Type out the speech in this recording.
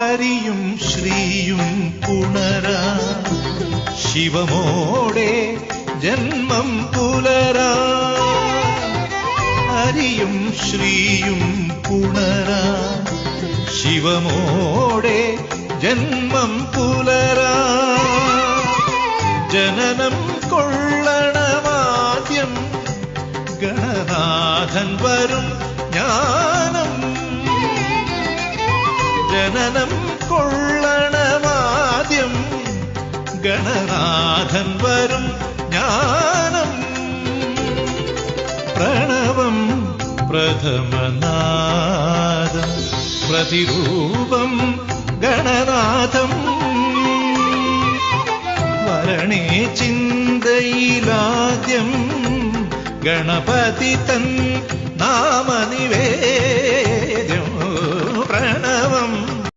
ഹരിയും ശ്രീയും പുണരാ ശിവമോടെ ജന്മം പുലരാ. ഹരിയും ശ്രീയും പുണരാ ശിവമോടെ ജന്മം പുലരാ. ജനനം കൊള്ളണമാദ്യം ഗണനാഥൻ വരും ജ്ഞാനം. ജനനം കൊള്ളണമാദ്യം ഗണനാഥൻ വരും ജ്ഞാനം. പ്രണവം പ്രഥമനാദം പ്രതിരൂപം ഗണനാഥം. വരണേ ചിന്തയിലാദ്യം ഗണപതി തൻ നാമനിവേദനം.